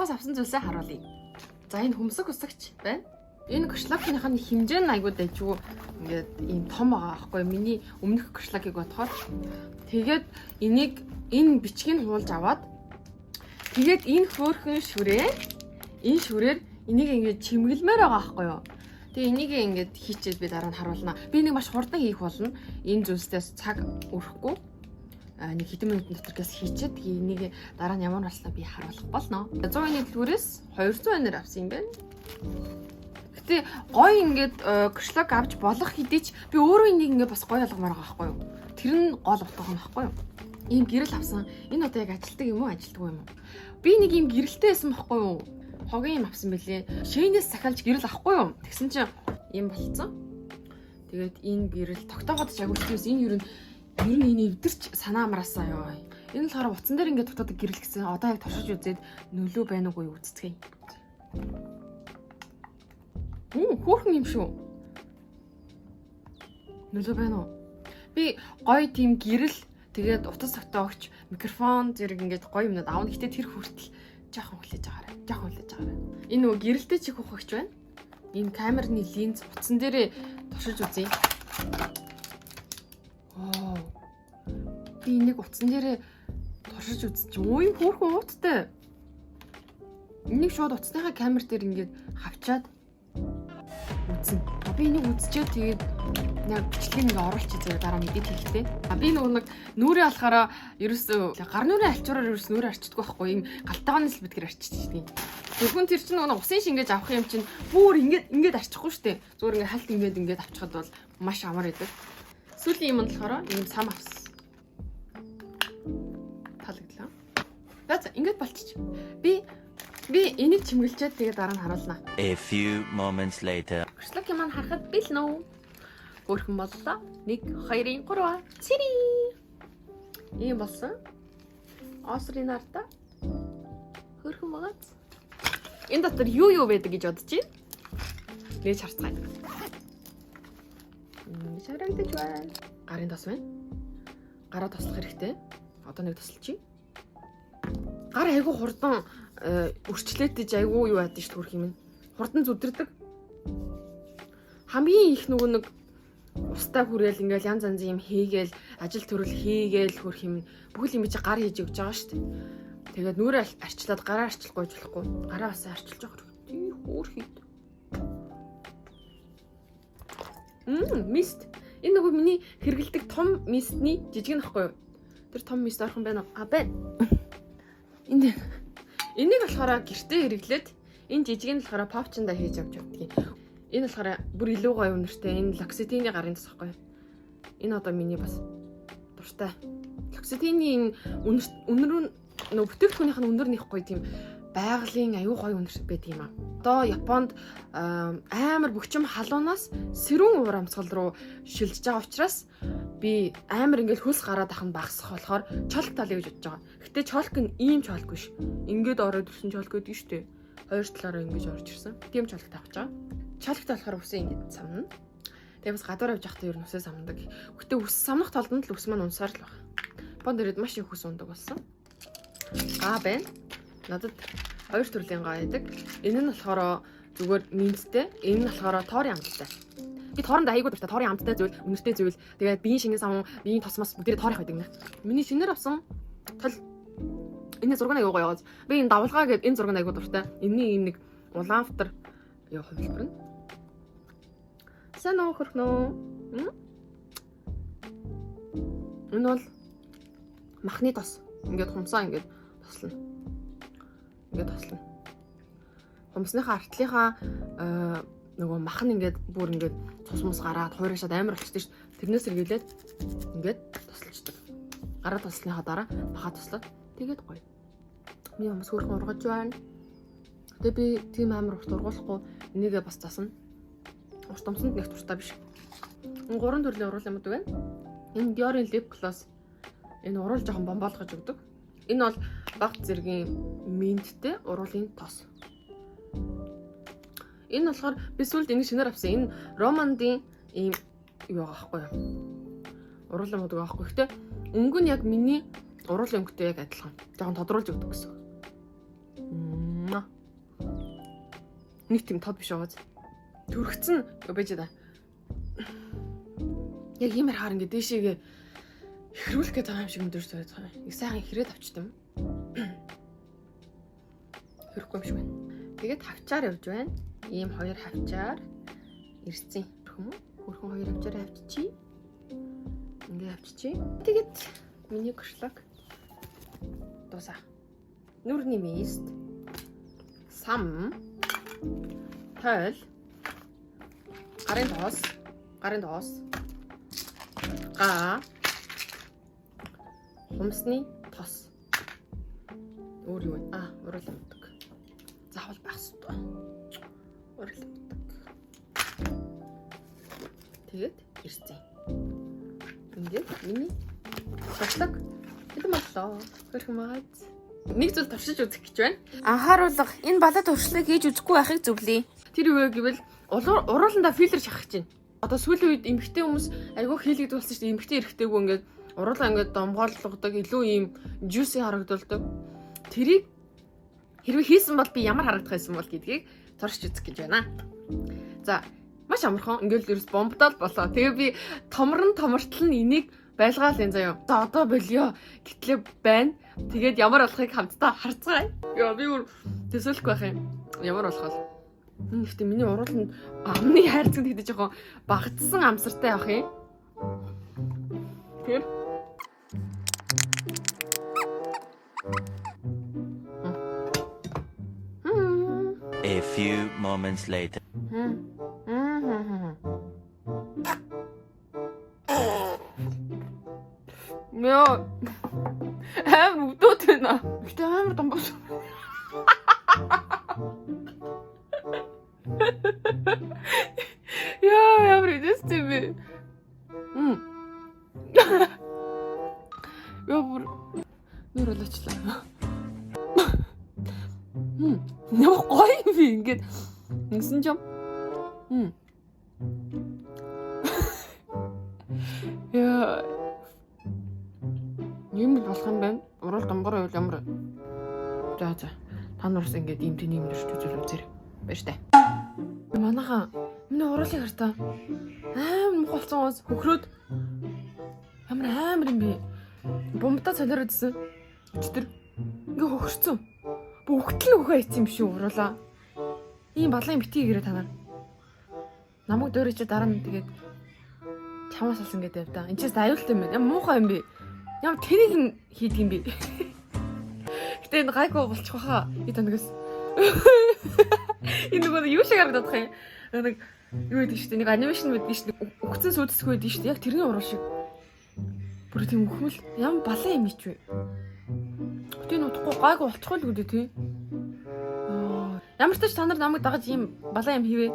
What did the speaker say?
Кошлагоос авсан зүйлсээ харуулъя. За энэ хөмсөг усагч байна. Энэ кошлагийнхаа хэмжээ нь айгуу дайжгүй ингээд ийм том байгаа байхгүй миний өмнөх кошлагийг бодохоор тэгээд энийг энэ бичгийг хуулж аваад тэгээд энэ хөөрхөн энэ шүрээр энийг ингээд чимгэлмээр байгаа байхгүй юу. Тэгээ энийг ингээд хийчээд би дараа нь харуулна. Би нэг маш хурдан хийх болно. Энэ зүйлсээс цаг өрөхгүй. Нэг хэдэн минутын дотор гэс хийчээд энийг дараа нь ямар болсноо би харуулах болно. 100-ны дэлгүүрээс 200 энээр авсан юм байна. Гэтэ гоё ингээд кошлог авч болох хэдий ч би өөрөө энийг ингээд бас гоё болгомоор байгаа байхгүй юу. Тэр нь гол утга нь байхгүй юу. Ийм гэрэл авсан. Энэ одоо яг ажилтдаг юм уу, ажилтдаг юм уу? Би нэг ийм гэрэлтэй байсан байхгүй юу? Хогийн юм авсан бэлээ. Шээнээс сахалж гэрэл авахгүй юу? Тэгсэн чинь ийм болцсон. Тэгээд энэ гэрэл тогтооход ч агуулчихсан. Энэ ер нь энэ эвдэрч санаа амраасаа ёо. Энэ л хараа утсан дээр ингээд тогтоодог гэрэл гэсэн. Одоо яг туршиж үзээд нөлөө байна уугүй үзцгээе. Хөөрхөн юм шүү. Нөлөө байна уу? Би гоё тийм гэрэл тэгээд утас тогтоогч микрофон зэрэг ингээд гоё юмнууд аавна. Гэтэ тэр хүртэл жоохон хүлээж агаарай. Энэ нөгөө гэрэлтэй чих ухагч байна. Энэ камерны линз утсан дээрээ туршиж үзье. Би энийг утсан дээрээ туршиж үзчих. Өө юм хөөрхөн ууттай. Энийг шууд утасныхаа камер дээр ингээд хавчаад үзнэ. Би энийг үзчихээ тэгээд яг бичлэгийг ингээ оруулчих зэрэг дараа мэдээд хэлэхтэй. Би нэг нүрээ алахаараа ерөөсөө гар нүрийн алчуураар ерөөс нүрээ арчдаггүй байхгүй юм галтайгаанаас л бидгээр арчиж тийм. Зөвхөн тэр чинь нэг усын шингээж авах юм чинь бүр ингээд арчихгүй штэ. Зүгээр ингээ хальт ингээд авчихад бол маш амар байдаг. Сүүлийн юм нь болохоор ийм сам авсан. Талагдлаа. За ингээд болчих. Би энийг чимгэлчээд тэгээ дараа нь харуулна. A few moments later. Кошлог юм харахад бэлнэ. Хөөрхөн боллоо. 1 2 3 цэри. Ийм болсон. Осрын нарта. Хөөрхөн багц. Энэ дотор юу байдаг гэж бодож байна? Нээж харцгаая. Шарагдаж байна. Гарын тос байна. Гараа тослох хэрэгтэй. Одоо нэг тослчих. Гар айгу хурдан өрчлөөтөж айгу юу яадаг ш төрх юм. Хурдан зүдэрдэг. Хамгийн их нөгөө нэг устаа хүрээл ингээл янз янзын юм хийгээл ажил төрөл хийгээл хөрх юм. Бүхэл юм чи гар хийж өгч байгаа ш. Тэгээд нүрээ арчлаад гараа арчлахгүй болохгүй. Гараа бас арчилж байгаа хэрэгтэй. Хөөрхийд. Мист. Энэ нөгөө миний хэрэгэлдэг том мистний жижиг нөхгүй юу? Тэр том мист орхон байна уу? Байна. Энийг болохоор гэртээ хэрэглээд энэ жижиг нь болохоор попчндаа хийж авч явдаг. Энэ болохоор бүр илүү гоё үнэртэй. Энэ L'Occitane гарын тос байхгүй юу? Энэ одоо миний бас дуртай. L'Occitane үнэр нөө бүтээгдэхүүнийх нь үнэр нэхгүй тийм байгалийн аюу гоё үнэр байт юм аа. Одоо Японд амар бөхчим халуунаас сэрүүн уур амьсгал руу шилжиж байгаа учраас би амар ингээл хөлс гараад ахын багсах болохоор чолк талыг гэж бодож байгаа. Гэтэ чолк нь ийм чолк биш. Ингээд ороод ирсэн чолк гэдэг нь шүү дээ. Хоёр талаараа ингэж орж ирсэн. Тийм чолк тавьж байгаа. Чолкт болохоор үсээ ингэж самна. Тэгээ бас гадуур явж байхдаа ер нь үсээ самдаг. Гэтэ үс самнах толдонд л үс маань унсаар л байна. Японд ирээд маш их үс ундаг болсон. Байна. Надад хоёр төрлийн гаа байдаг. Энэ нь болохоор зүгээр минттэй, энэ нь болохоор тоорын амттай. Би тооронд айгуу дуртай тоорын амттай зүйл, үнэртэй зүйл. Тэгээд биеийн шингэн савн, биеийн тосмос бүгдээ тоорох байдаг нэ. Миний шинээр авсан тол энэ зураг аягүй гоё яваад. Би энэ давлгаа гэдэг энэ зураг аягүй дуртай. Энэний нэг улаанфтар яа хувилбар нь. Сайн уу хөрхнөө? Энэ бол махны тос. Ингээд хумсаа ингээд тослно. Хумсныхаа артлынхаа нөгөө мах нь ингээд бүр ингээд цус мус гараад хуурашаад амар болчихсон шүү дээ. Тэрнээс эргэлээд ингээд тослолцдог. Гараа тослсныхаа дараа бахаа тослоод тэгээд гоё. Миний хүмүүс хөрхөн ургаж байна. Тэгээ би тийм амар урт ургуулахгүй энийгээ бас засна. Урт томсонд нэг туртаа биш. Энэ 3 төрлийн уруул юмуд байна. Энэ Dior-ийн lip gloss. Энэ уруул жоохон бомбоолгож өгдөг. Энэ бол баг зэргийн минттэй уруулын тос. Энэ болохоор би сүүлд ингэ шинээр авсан. Энэ Романдын ийм юу аахгүй юу? Уруулын мод байгаа аахгүй. Гэтэ өнгө нь яг миний уруулын өнгөтэй яг адилхан. Жохон тодруулж өгдөг гэсэн. Нэг тийм тод биш байгаа. Төрөгцөн байж да. Яг иймэр хаар ингээ дээшээгээ ихрүүлэх гээд байгаа юм шиг өндөрч байгаа юм. Их сайхан ихрээд авчт юм. Хөрөхгүй юм шиг байна. Тэгээд хавчаар явж байна. Ийм хоёр хавчаар ирсэн. Хөрхөн хоёр хавчаар авчичи. Ингээ авчичи. Тэгээд миний кошлог дуусаа. Нүрний мист. Сам. Тойл. Гарын тоос. Га. Хумсны тос. Өөр юу вэ? Урал амтдаг. Заавал байх ёстой. Урал амтдаг. Тэгээд ирсэн. Ингээд миний кошлог хэдэн боллоо. Хөрхөн маад. Нэг зүйл туршиж үзэх гэж байна. Анхааруулга энэ балет туршлага хийж үзэхгүй байхыг зөвлөе. Тэр юу вэ гэвэл урууланда филлер шахах гэж байна. Одоо сүүлийн үед эмэгтэй хүмүүс айгүй хийлэгдүүлсэн шүү дээ. Эмэгтэй эрэгтэйгөө ингээд уруулаа ингээд домгоолгодог, илүү ийм juicy харагдуулдаг. Тэрийг хэрвээ хийсэн бол би ямар харагдах байсан бол гэдгийг туршиж үзэх гэж байна. За, маш амархан. Ингээд ерөөс бомбдал болоо. Тэгээ би томортол нь энийг байлгаал энэ заяа. За одоо болио. Гэтлээ байна. Тэгээд ямар болохыг хамтдаа харцгаая. Яа би өөр төсөөлөхгүй байх юм. Ямар болох вэ? Гэхдээ миний урууланд амны хайрцаг гэдэг жоохон багтсан амсартай явах юм. Тэр A few moments later. Яа. Амар өдөөтэй наа. Гэтэ амар домбос. Яа, ямар идэстэй бэ? Яа, нүр олочлаа. Яа, гоё би ингээд ингэсэн ч юм. Яа. Юм болох юм байна. Урал домгор байвал ямар. За. Та нарс ингээд ийм тийм юм дөрч үзэл үзэр. Баяр таа. Манайхан миний уруулыг хартаа амар муухай болсон гоос хөхрөөд амар юм би. Бомбта солиороод исэн. Өчтөр ингээ хөхөрцөн. Бүгтэл хөхөө ийцсэн юм биш үү уруулаа. Ийм балан битгий гэрээ танаар. Намайг дөөрөж дараа нь тэгээд чамаас алсан гэдэг явдаа. Энд чинь аюултай юм байна. Ямар муухай юм бэ? Ямар тэрийг нь хийдэг юм бэ? Гэтэ энэ гайгүй болчих واخа. Би танагаас энэ нөгөө юу шиг харагдах юм. Нэг юу гэдэг чинь нэг анимашн байдаг шүү дээ. Өгцөн сүйдсгүй байдаг шүү дээ. Яг тэрний урал шиг. Бүр тийм өхмөл ямар балан юм ич вэ? Гэтэ нутахгүй гайгүй болчихгүй л үдэ тий. Ямар ч тач та нар намайг дагаж ийм балан юм хийвэ.